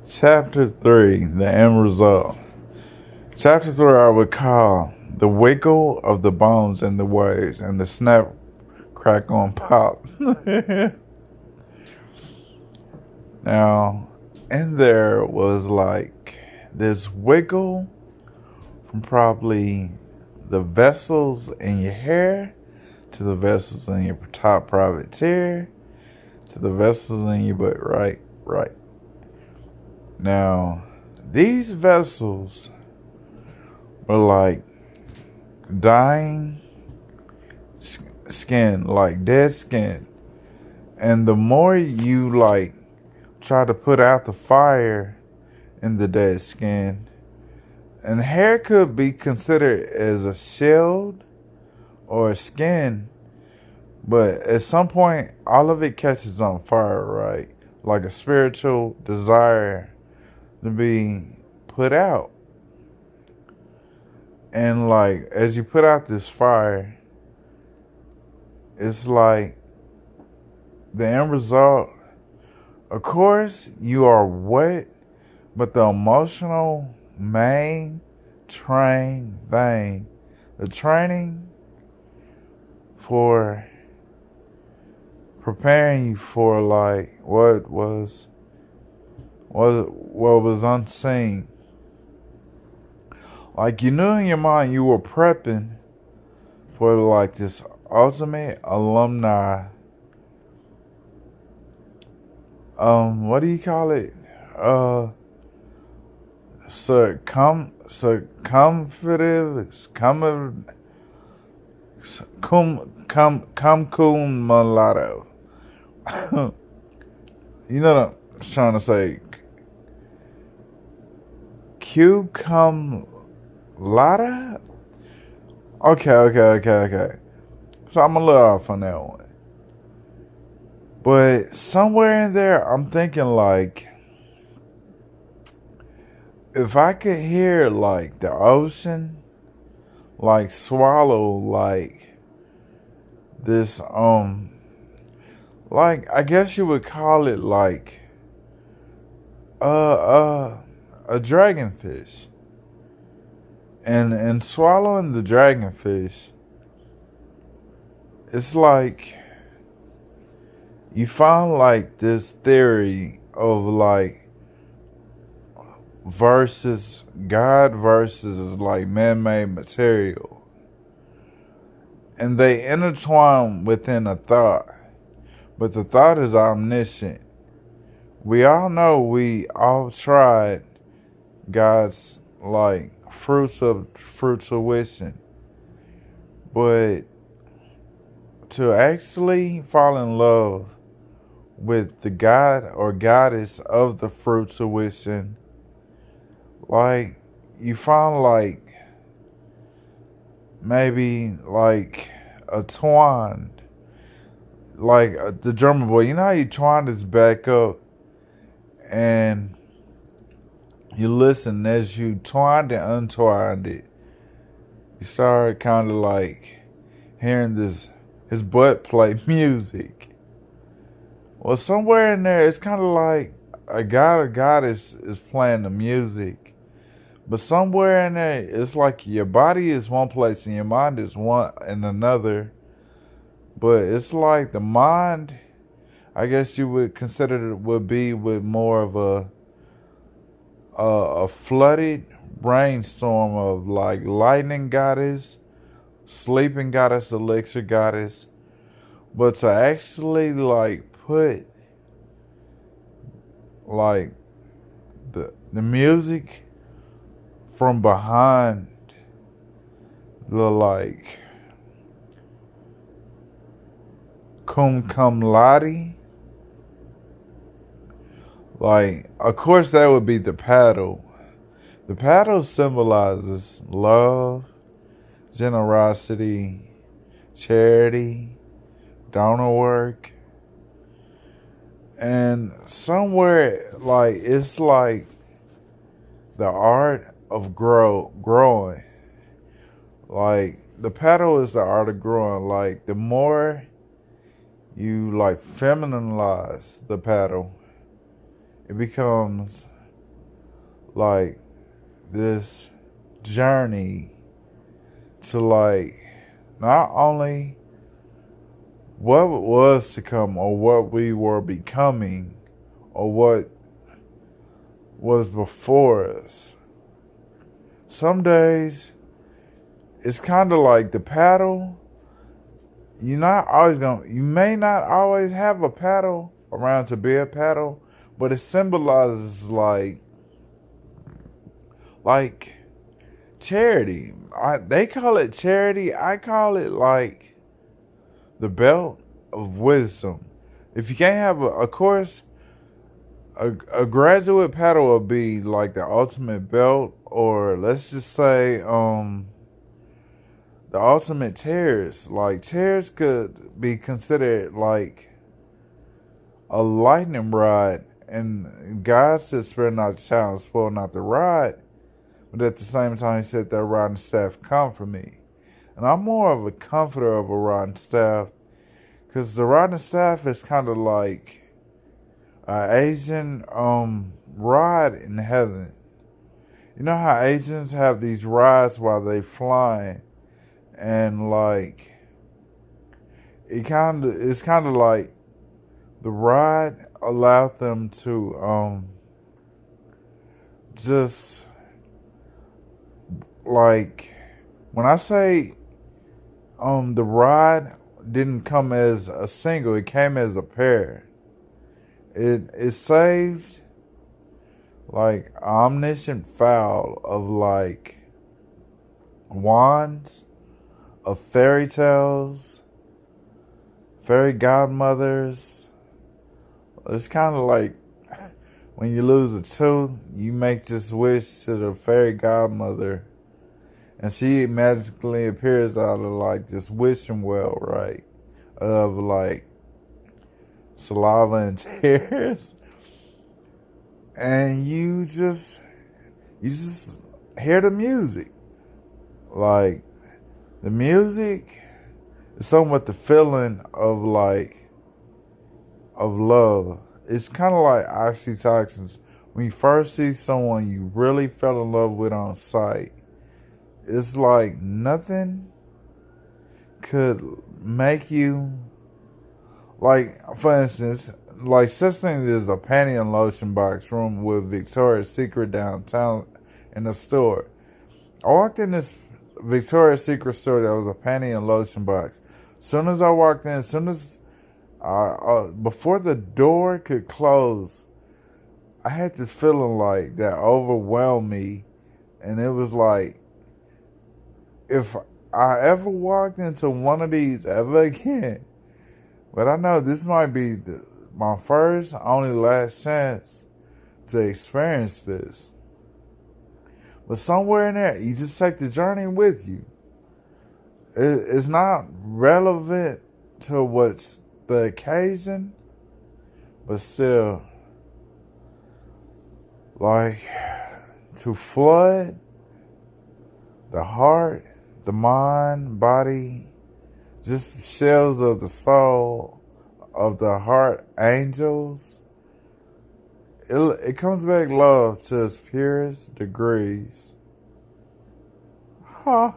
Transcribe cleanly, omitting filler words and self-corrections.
Chapter 3, the end result. Chapter 3 I would call the wiggle of the bones and the waves and the snap, crack on pop. Now, in there was like this wiggle from probably the vessels in your hair to the vessels in your top private tier to the vessels in your butt, right? Right. Now, these vessels were like dying skin, like dead skin. And the more you like try to put out the fire in the dead skin, and hair could be considered as a shield or a skin, but at some point all of it catches on fire, right? Like a spiritual desire to be put out. And like as you put out this fire, it's like the end result, of course, you are wet, but the emotional main train thing, the training for preparing you for like what was unseen. Like you knew in your mind you were prepping for like this ultimate alumni. What do you call it? Circumfertive, cum mulatto. You know what I'm trying to say? Cucumlata? Okay. So I'm a little off on that one. But somewhere in there, I'm thinking like, if I could hear like the ocean, like swallow like this, like I guess you would call it like, a dragonfish, and swallowing the dragonfish, it's like you found like this theory of like versus God versus like man-made material, and they intertwine within a thought, but the thought is omniscient. We all know we all tried God's like fruition, but to actually fall in love with the God or goddess of the fruition, like you found like maybe like a twine, like the drummer boy. You know how you twined his back up, and you listen as you twined and untwined it. You started kind of like hearing his butt play music. Well, somewhere in there, it's kind of like a god or goddess is playing the music. But somewhere in there, it's like your body is one place and your mind is one in another. But it's like the mind, I guess you would consider it would be with more of a flooded brainstorm of like lightning goddess, sleeping goddess, elixir goddess. But to actually like put like the music from behind the like cum laude, like of course that would be the paddle. The paddle symbolizes love, generosity, charity, donor work. And somewhere like it's like the art of growing. Like the paddle is the art of growing. Like the more you like femininize the paddle, it becomes like this journey to like not only what was to come or what we were becoming or what was before us. Some days it's kind of like the paddle. You may not always have a paddle around to be a paddle, but it symbolizes like charity. They call it charity. I call it like the belt of wisdom. If you can't have of course, a graduate paddle would be like the ultimate belt, or let's just say, the ultimate tears. Like tears could be considered like a lightning rod, and God said, "Spare not the child, and spoil not the rod." But at the same time, He said that rod and staff comfort me, and I'm more of a comforter of a rod and staff, because the rod and staff is kind of like an Asian rod in heaven. You know how Asians have these rods while they flying, and like it's kind of like the rod allowed them to just like when I say the rod didn't come as a single, it came as a pair. It saved like omniscient fowl of like wands, of fairy tales, fairy godmothers. It's kind of like when you lose a tooth, you make this wish to the fairy godmother, and she magically appears out of like this wishing well, right? Of like saliva and tears. And you just hear the music. Like the music is somewhat the feeling of like of love. It's kind of like oxytocins. When you first see someone you really fell in love with on sight, it's like nothing could make you, like, for instance, like such thing as a panty and lotion box room with Victoria's Secret downtown in the store. I walked in this Victoria's Secret store that was a panty and lotion box. Soon as I walked in, before the door could close, I had this feeling like that overwhelmed me, and it was like, if I ever walked into one of these ever again, but I know this might be my first, only last chance to experience this. But somewhere in there, you just take the journey with you. It's not relevant to what's the occasion, but still, like, to flood the heart, the mind, body, just shells of the soul of the heart angels. It comes back love to its purest degrees. Ha.